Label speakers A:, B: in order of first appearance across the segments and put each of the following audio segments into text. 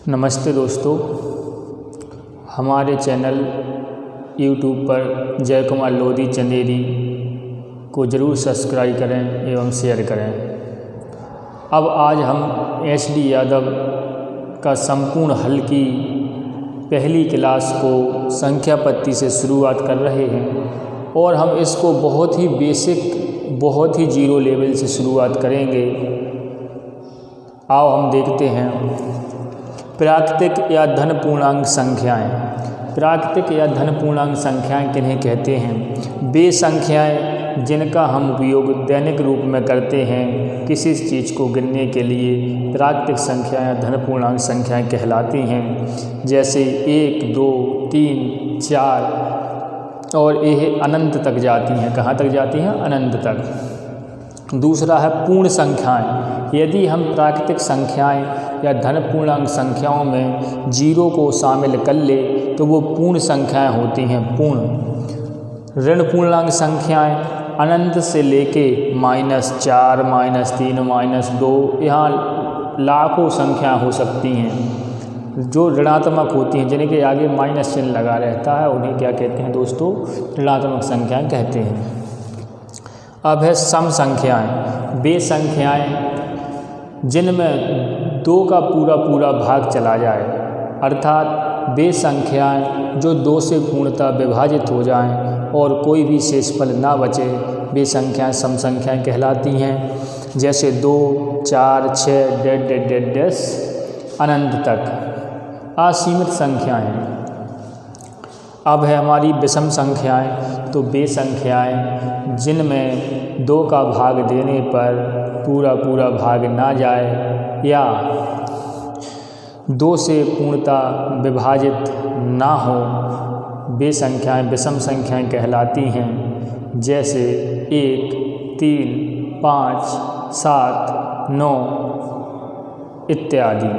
A: नमस्ते दोस्तों, हमारे चैनल यूट्यूब पर जय कुमार लोधी चंदेरी को ज़रूर सब्सक्राइब करें एवं शेयर करें। अब आज हम एच.डी. यादव का संपूर्ण हल की पहली क्लास को संख्या पत्ती से शुरुआत कर रहे हैं और हम इसको बहुत ही बेसिक, बहुत ही जीरो लेवल से शुरुआत करेंगे। आओ हम देखते हैं। प्राकृतिक या धन पूर्णांक संख्याएं। प्राकृतिक या धन पूर्णांक संख्याएं किन्हें कहते हैं? वे संख्याएं जिनका हम उपयोग दैनिक रूप में करते हैं किसी चीज़ को गिनने के लिए प्राकृतिक संख्याएं या धन पूर्णांक संख्याएं कहलाती हैं। जैसे 1, 2, 3, 4 और यह अनंत तक जाती हैं। कहाँ तक जाती हैं? अनंत तक। दूसरा है पूर्ण संख्याएं। यदि हम प्राकृतिक संख्याएं या धन पूर्णांक संख्याओं में जीरो को शामिल कर ले तो वो पूर्ण संख्याएं होती हैं। पूर्ण ऋण पूर्णांक संख्याएं अनंत से लेके -4, -3, -2 यहाँ लाखों संख्या हो सकती हैं जो ऋणात्मक होती हैं, जिनके आगे माइनस चिन्ह लगा रहता है। उन्हें क्या कहते हैं दोस्तों? ऋणात्मक संख्याएं कहते हैं। अब है सम संख्याएं। वे संख्याएं जिनमें 2 का पूरा भाग चला जाए, अर्थात वे संख्याएं जो 2 से पूर्णतः विभाजित हो जाएं और कोई भी शेषफल ना बचे, वे संख्याएं सम संख्याएं कहलाती हैं। जैसे 2, 4, 6 अनंत तक असीमित संख्याएं। अब है हमारी विषम संख्याएं। तो वे संख्याएं जिनमें 2 का भाग देने पर पूरा भाग ना जाए या 2 से पूर्णतः विभाजित ना हो, वे संख्याएं विषम संख्याएं कहलाती हैं। जैसे 1, 3, 5, 7, 9 इत्यादि।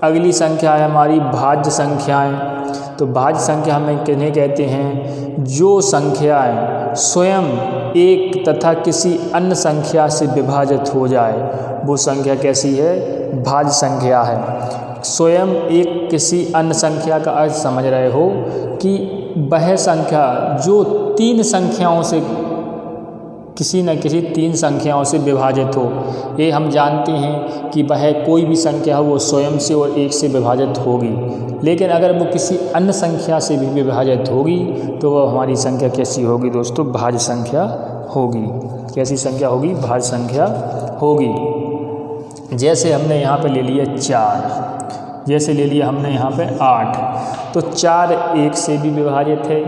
A: अगली संख्या है हमारी भाज्य संख्याएं। तो भाज्य संख्या हमें किन्हें कहते हैं? जो संख्याएं स्वयं एक तथा किसी अन्य संख्या से विभाजित हो जाए, वो संख्या कैसी है? भाज्य संख्या है। स्वयं एक किसी अन्य संख्या का अर्थ समझ रहे हो कि वह संख्या जो 3 संख्याओं से किसी न किसी 3 संख्याओं से विभाजित हो। ये हम जानते हैं कि वह कोई भी संख्या हो वो स्वयं से और 1 से विभाजित होगी, लेकिन अगर वो किसी अन्य संख्या से भी विभाजित होगी तो वह हमारी संख्या कैसी होगी दोस्तों? भाज्य संख्या होगी। कैसी संख्या होगी? भाज्य संख्या होगी। जैसे हमने यहाँ पे ले लिया 4, जैसे ले लिया हमने यहाँ पे 8, तो 4 1 से भी विभाजित है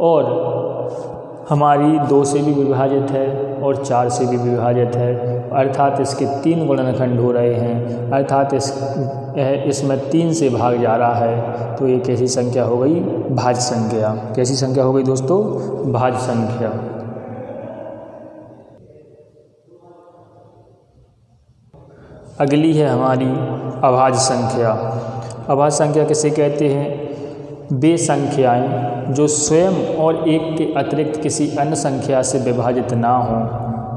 A: और हमारी 2 से भी विभाजित है और 4 से भी विभाजित है, अर्थात इसके 3 गुणनखंड हो रहे हैं, अर्थात इसमें 3 से भाग जा रहा है। तो ये कैसी संख्या हो गई? भाज्य संख्या। कैसी संख्या हो गई दोस्तों? भाज्य संख्या। अगली है हमारी अभाज्य संख्या। अभाज्य संख्या किसे कहते हैं? वे संख्याएं जो स्वयं और 1 के अतिरिक्त किसी अन्य संख्या से विभाजित ना हों।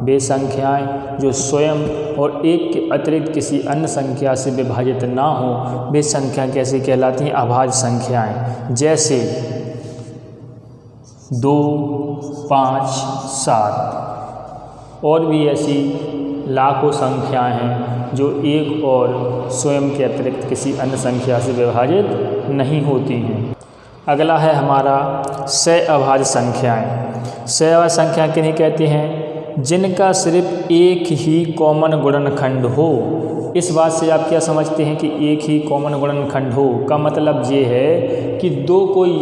A: वे संख्याएं जो स्वयं और 1 के अतिरिक्त किसी अन्य संख्या से विभाजित ना हों, वे संख्या कैसे कहलाती हैं? अभाज्य संख्याएं। जैसे 2, 5, 7 और भी ऐसी लाखों संख्याएं हैं जो 1 और स्वयं के अतिरिक्त किसी अन्य संख्या से विभाजित नहीं होती हैं। अगला है हमारा सअभाज्य संख्याएं। सअभाज्य संख्या किन्हें कहते हैं? जिनका सिर्फ एक ही कॉमन गुणनखंड हो। इस बात से आप क्या समझते हैं कि एक ही कॉमन गुणनखंड हो? का मतलब ये है कि 2 कोई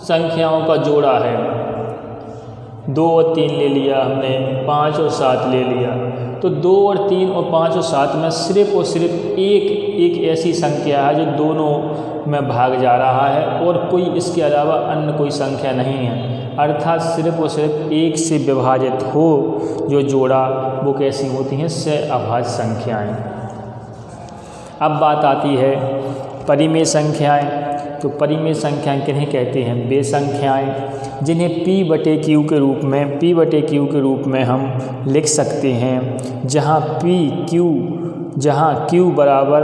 A: संख्याओं का जोड़ा है, 2 और 3 ले लिया हमने, 5 और 7 ले लिया, तो 2 और 3 और 5 और 7 में सिर्फ और सिर्फ एक ऐसी संख्या है जो दोनों में भाग जा रहा है और कोई इसके अलावा अन्य कोई संख्या नहीं है, अर्थात सिर्फ और सिर्फ 1 से विभाजित हो जो जोड़ा, वो कैसी होती हैं? सअभाज्य संख्याएं। अब बात आती है परिमेय संख्याएं। तो परिमेय संख्याएं किन्हें कहते हैं? वे संख्याएं जिन्हें P/Q के रूप में हम लिख सकते हैं, जहां P, Q जहाँ q बराबर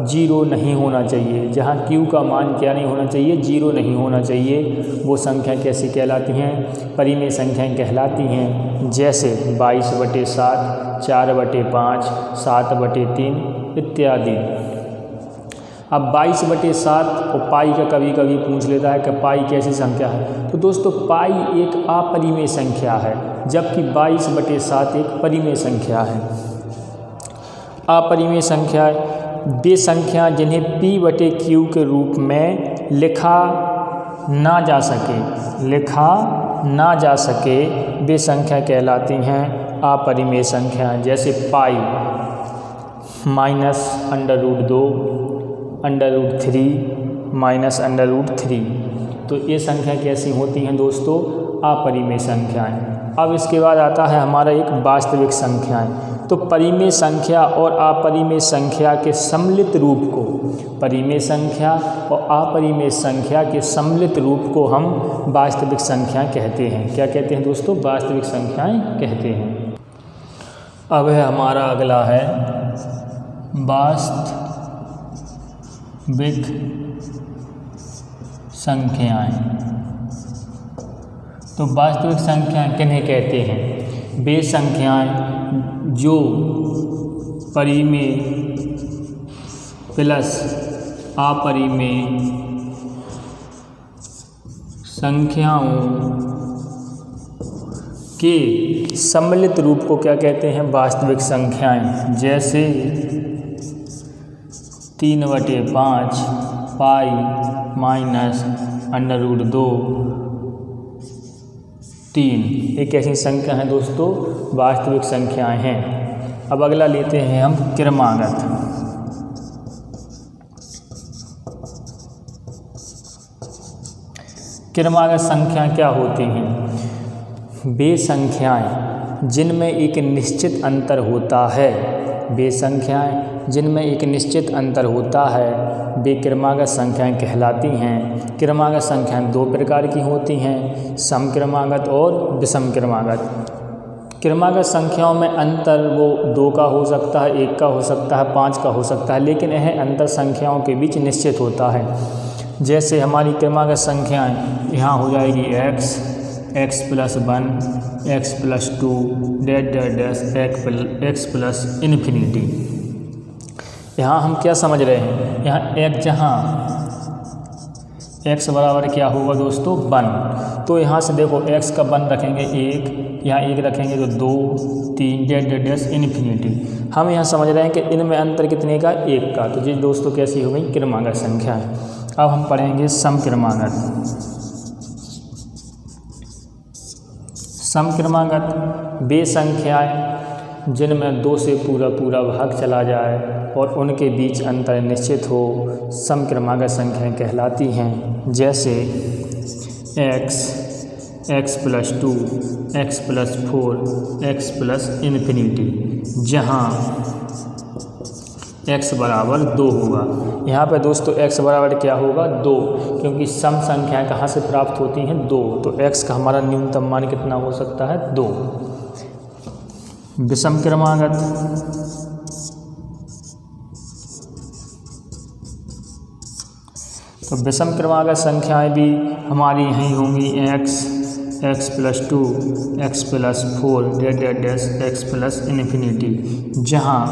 A: 0 नहीं होना चाहिए, जहाँ q का मान क्या नहीं होना चाहिए, 0 नहीं होना चाहिए, वो संख्या कैसी कहलाती हैं, परिमेय संख्याएं कहलाती हैं। जैसे 22/7, 4/5, 7/3 इत्यादि। अब 22/7 और पाई का कभी कभी पूछ लेता है कि पाई कैसी संख्या है। तो दोस्तों पाई एक अपरिमेय संख्या है, जबकि 22/7 एक परिमेय संख्या है। अपरिमेय संख्या वे संख्या जिन्हें p/q के रूप में लिखा ना जा सके वे संख्या कहलाती हैं अपरिमेय संख्या। जैसे पाई -√2, √3 -√3। तो ये संख्या कैसी होती हैं दोस्तों, अपरिमेय संख्याएं। अब इसके बाद आता है हमारा एक वास्तविक संख्याएं। तो परिमेय संख्या और अपरिमेय संख्या के सम्मिलित रूप को, परिमेय संख्या और अपरिमेय संख्या के सम्मिलित रूप को हम वास्तविक संख्याएं कहते हैं। क्या कहते हैं दोस्तों, वास्तविक संख्याएं कहते हैं। अब है हमारा अगला है वास्तविक संख्याएं। तो वास्तविक संख्याएं किन्हें कहते हैं, वे संख्याएं जो परिमेय प्लस अपरिमेय संख्याओं के सम्मिलित रूप को क्या कहते हैं, वास्तविक संख्याएं। जैसे 3/5 पाई -√2 3, एक ऐसी संख्या है दोस्तों, वास्तविक संख्याएं हैं। अब अगला लेते हैं हम क्रमागत। क्रमागत संख्या क्या होती हैं, वे संख्याएं जिनमें एक निश्चित अंतर होता है, वे संख्याएं जिनमें एक निश्चित अंतर होता है वे क्रमागत संख्याएं कहलाती हैं। क्रमागत संख्याएं दो प्रकार की होती हैं, सम क्रमागत और विषम क्रमागत। क्रमागत संख्याओं में अंतर वो 2 का हो सकता है, 1 का हो सकता है, 5 का हो सकता है, लेकिन यह अंतर संख्याओं के बीच निश्चित होता है। जैसे हमारी क्रमागत संख्याएं यहाँ हो जाएगी x +1, x +2, x +∞। यहाँ हम क्या समझ रहे हैं, यहाँ x बराबर क्या होगा दोस्तों, 1। तो यहाँ से देखो x का 1 रखेंगे 1, यहाँ 1 रखेंगे तो 2, 3 ∞। हम यहाँ समझ रहे हैं कि इनमें अंतर कितने का, 1 का। तो ये दोस्तों कैसी हो गई, क्रमागत संख्या है। अब हम पढ़ेंगे सम क्रमागत। सम क्रमागत वे संख्याएं जिनमें 2 से पूरा भाग चला जाए और उनके बीच अंतर निश्चित हो, सम क्रमागत संख्याएं कहलाती हैं। जैसे x +2, x +4, x +∞, जहाँ x बराबर 2 होगा। यहाँ पे दोस्तों x बराबर क्या होगा, 2, क्योंकि सम संख्याएं कहाँ से प्राप्त होती हैं, 2। तो x का हमारा न्यूनतम मान कितना हो सकता है, 2। विषम क्रमागत तो विषम क्रमागत संख्याएं भी हमारी यहीं होंगी, x +2, x +4, x +∞, जहाँ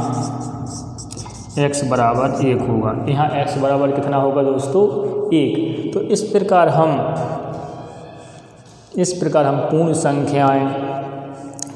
A: x बराबर 1 होगा। यहाँ x बराबर कितना होगा दोस्तों, 1। तो इस प्रकार हम पूर्ण संख्याएं,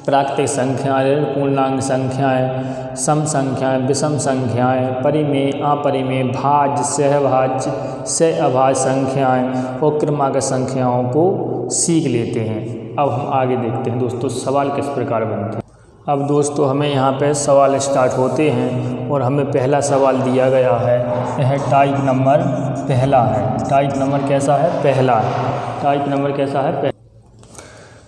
A: प्राकृतिक संख्याएं, पूर्णांक संख्याएं, सम संख्याएं, विषम संख्याएं, परिमेय, अपरिमेय, भाज्य, सहभाज्य, सहअभाज्य संख्याएं और क्रमागत संख्याओं को सीख लेते हैं। अब हम आगे देखते हैं दोस्तों सवाल किस प्रकार बनते हैं। अब दोस्तों हमें यहाँ पे सवाल स्टार्ट होते हैं और हमें पहला सवाल दिया गया है, यह टाइप नंबर पहला है। टाइप नंबर कैसा है, पहला है। टाइप नंबर कैसा है, पहला।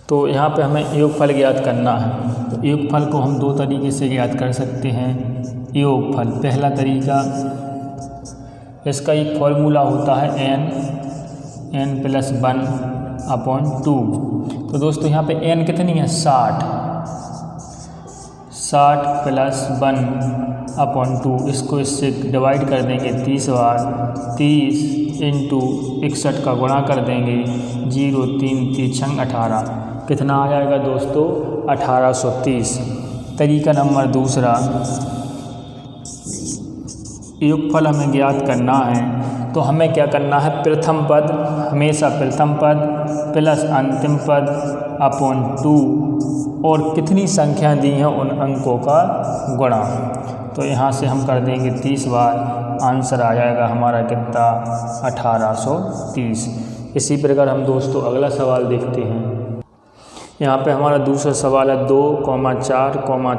A: तो यहाँ पे हमें योगफल ज्ञात करना है। तो योगफल को हम 2 तरीके से ज्ञात कर सकते हैं। योगफल पहला तरीका, इसका एक फॉर्मूला होता है n + 1/2। तो दोस्तों यहाँ पे n कितनी है, 60। 60 + 1/2, इसको इससे डिवाइड कर देंगे 30 बार, 30 × 61 का गुणा कर देंगे, 0 3 3 18, कितना आ जाएगा दोस्तों 1830। तरीका नंबर दूसरा, योगफल हमें ज्ञात करना है तो हमें क्या करना है, प्रथम पद हमेशा प्रथम पद प्लस अंतिम पद अपॉन 2 और कितनी संख्या दी हैं उन अंकों का गुणा। तो यहाँ से हम कर देंगे 30 बार, आंसर आ जाएगा हमारा कितना 1830। इसी प्रकार हम दोस्तों अगला सवाल देखते हैं। यहाँ पे हमारा दूसरा सवाल है 2, 4,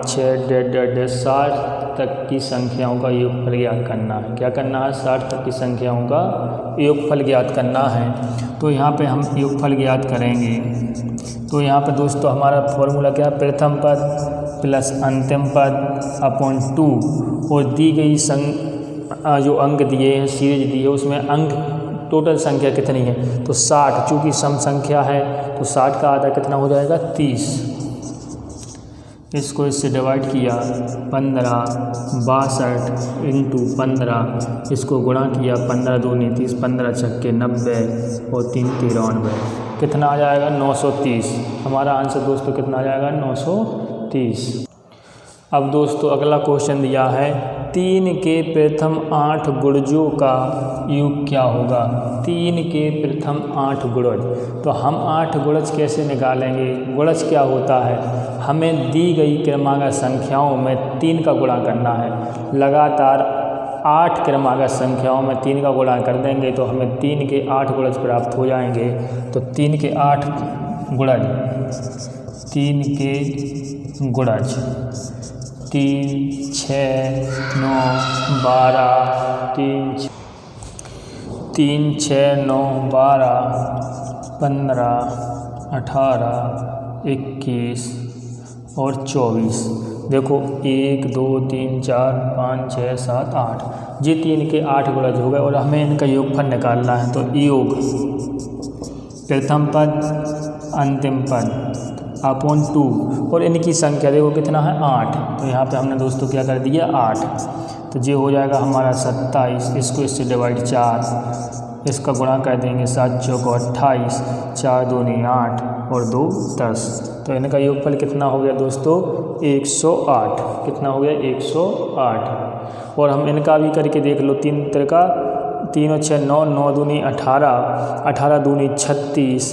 A: 6 60 तक की संख्याओं का योगफल ज्ञात करना है। क्या करना है, 60 तक की संख्याओं का योगफल ज्ञात करना है। तो यहाँ पे हम योगफल ज्ञात करेंगे। तो यहाँ पे दोस्तों हमारा फॉर्मूला क्या है, प्रथम पद प्लस अंतिम पद अपॉन 2 और दी गई जो अंक दिए हैं, सीरीज दी है, उसमें अंक टोटल संख्या कितनी है, तो 60, चूँकि सम संख्या है तो 60 का आधा कितना हो जाएगा 30। इसको इससे डिवाइड किया 15 62 × 15, इसको गुणा किया 15 दूनी 30, 15 छक्के 90 और 3 93, कितना आ जाएगा 930। हमारा आंसर दोस्तों कितना आ जाएगा 930। अब दोस्तों अगला क्वेश्चन दिया है 3 के प्रथम 8 गुणजों का योग क्या होगा। 3 के प्रथम 8 गुणज, तो हम 8 गुणज कैसे निकालेंगे। गुणज क्या होता है, हमें दी गई क्रमांक संख्याओं में 3 का गुणा करना है। लगातार 8 क्रमांक संख्याओं में 3 का गुणा कर देंगे तो हमें 3 के 8 गुणज प्राप्त हो जाएंगे। तो 3 के 8 गुणज, 3 के गुणज 3 6 9 12, 3 6 9 12 15 18 21 और 24। देखो 1 2 3 4 5 6 7 8, ये 3 के 8 गुणज हो गए और हमें इनका योगफल निकालना है। तो योग प्रथम पद अंतिम पद अपॉन 2 और इनकी संख्या देखो कितना है 8। तो यहाँ पे हमने दोस्तों क्या कर दिया 8, तो ये हो जाएगा हमारा 27। इसको इससे डिवाइड 4, इसका गुणा कर देंगे 7 चौक 28, 4 दूनी 8 और 2 10। तो इनका योगफल कितना हो गया दोस्तों 108। कितना हो गया 108। और हम इनका भी करके देख लो, 3 त्रिका 3 और 6 9, 9 दूनी 18, 18 दूनी 36,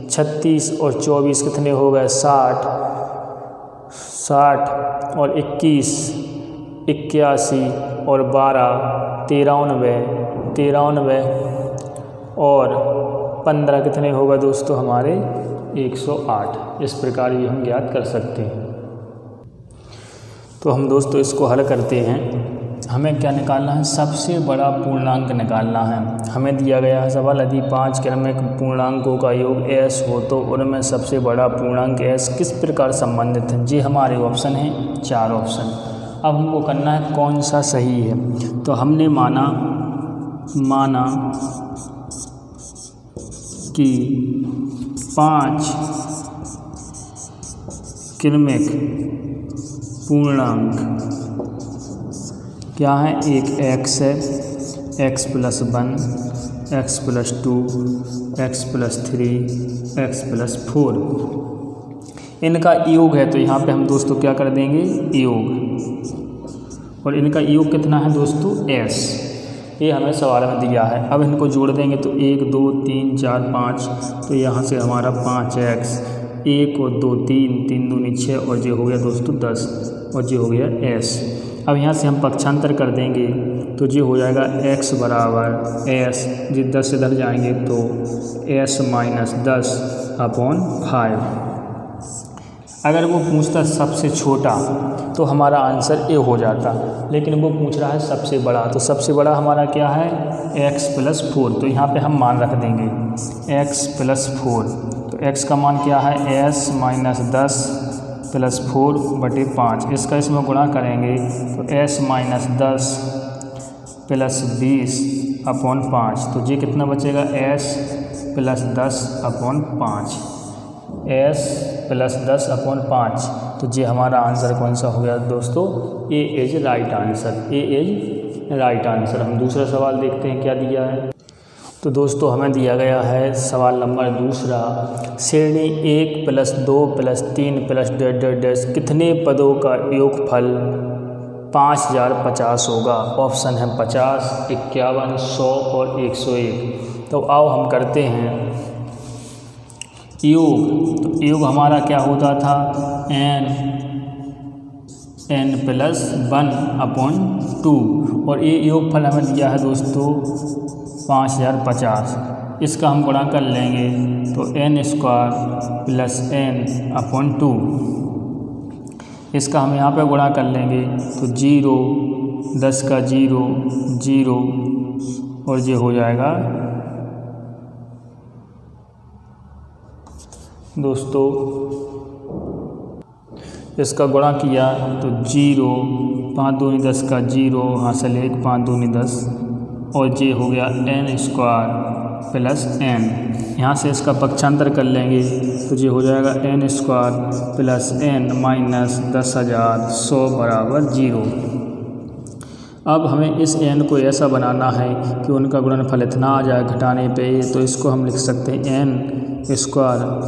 A: 36 और 24 कितने हो गए 60, 60 और 21 81 और 12 93 और 15 कितने होगा दोस्तों हमारे 108। इस प्रकार भी हम ज्ञात कर सकते हैं। तो हम दोस्तों इसको हल करते हैं। हमें क्या निकालना है, सबसे बड़ा पूर्णांक निकालना है। हमें दिया गया है सवाल, यदि 5 क्रमिक पूर्णांकों का योग s हो तो उनमें सबसे बड़ा पूर्णांक s किस प्रकार संबंधित है। ये हमारे ऑप्शन हैं, 4 ऑप्शन। अब हमको करना है कौन सा सही है। तो हमने माना कि 5 क्रमिक पूर्णांक क्या है, एक x है, x + 1, x + 2, x + 3, x + 4, इनका योग है। तो यहाँ पे हम दोस्तों क्या कर देंगे योग, और इनका योग कितना है दोस्तों s। ये हमें सवाल में दिया है। अब इनको जोड़ देंगे तो 1 2 3 4 5, तो यहाँ से हमारा 5x, 1 और 2 3, 3 दूनी 6 और ये हो गया दोस्तों 10 और ये हो गया s। अब यहाँ से हम पक्षांतर कर देंगे तो ये हो जाएगा x बराबर s, जी 10 से इधर जाएंगे तो s - 10/5। अगर वो पूछता सबसे छोटा तो हमारा आंसर a हो जाता, लेकिन वो पूछ रहा है सबसे बड़ा। तो सबसे बड़ा हमारा क्या है x + 4। तो यहाँ पे हम मान रख देंगे x + 4। तो x का मान क्या है s - 10 + 4/5। इसका इसमें गुणा करेंगे तो s - 10 + 20/5। तो ये कितना बचेगा s + 10/5। s plus 10/5। तो ये हमारा आंसर कौन सा हो गया दोस्तों? A is right answer. A is right answer. हम दूसरा सवाल देखते हैं क्या दिया है। तो दोस्तों हमें दिया गया है सवाल नंबर दूसरा, श्रेणी 1 + 2 + 3 + डैश कितने पदों का योगफल 5050 होगा? ऑप्शन है 50, 51, 100 और 101। तो आओ हम करते हैं योग। तो योग हमारा क्या होता था? n + 1/2 और ये योगफल हमें दिया है दोस्तों 5050। इसका हम गुणा कर लेंगे तो n² + n/2। इसका हम यहाँ पे गुणा कर लेंगे तो 0, 10 का 0, 0 और ये हो जाएगा दोस्तों। इसका गुणा किया तो 0, 5 दूनी 10 का 0, हासिल 1, 5 दूनी 10 और ये हो गया n² + n। यहाँ से इसका पक्षांतर कर लेंगे तो ये हो जाएगा n² + n - 10,000 100 = 0। अब हमें इस n को ऐसा बनाना है कि उनका गुणनफल इतना आ जाए घटाने पे, तो इसको हम लिख सकते हैं n² +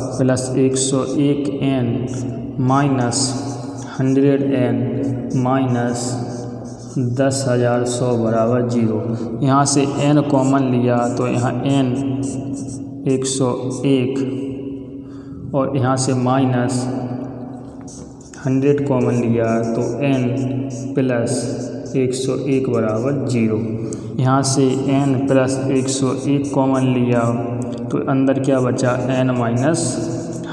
A: 101n - 100n - 10,100 = 0। यहाँ से n कॉमन लिया तो यहाँ n 101 और यहाँ से -100 कॉमन लिया तो n + 101 = 0। यहाँ से n + 101 कॉमन लिया तो अंदर क्या बचा? n -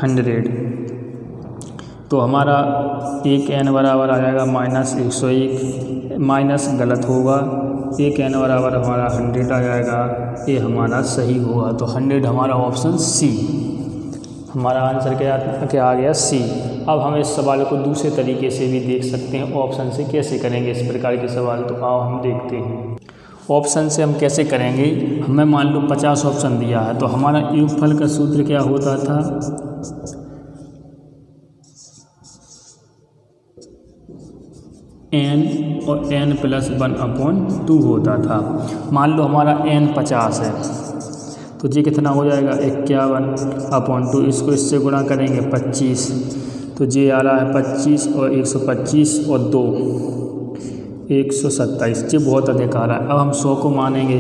A: 100। तो हमारा एक n बराबर आ जाएगा -101, माइनस गलत होगा। एक n बराबर हमारा 100 आ जाएगा, ये हमारा सही होगा। तो 100 हमारा ऑप्शन सी, हमारा आंसर क्या आ गया? सी। अब हम इस सवाल को दूसरे तरीके से भी देख सकते हैं। ऑप्शन से कैसे करेंगे इस प्रकार के सवाल? तो आओ हम देखते हैं। ऑप्शन से हम कैसे करेंगे? हमें मान लो 50 ऑप्शन दिया है, तो हमारा योगफल का सूत्र क्या होता था? n और n + 1/2 होता था। मान लो हमारा n 50 है तो ये कितना हो जाएगा? 51/2। इसको इससे गुणा करेंगे 25 तो ये आ रहा है 25 और 125 और 2 127। ये बहुत अधिक आ रहा है। अब हम 100 को मानेंगे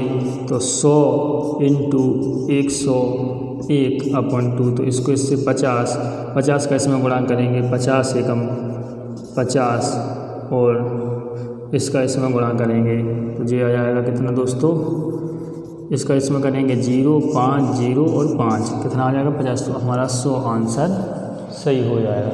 A: तो 100 × 101/2। तो इसको इससे 50 का इसमें गुणा करेंगे 50 एकम 50 और इसका इसमें गुणा करेंगे तो ये आ जाएगा कितना दोस्तों? इसका इसमें करेंगे 0, 5, 0 और 5 कितना आ जाएगा? 50। तो हमारा 100 आंसर सही हो जाएगा।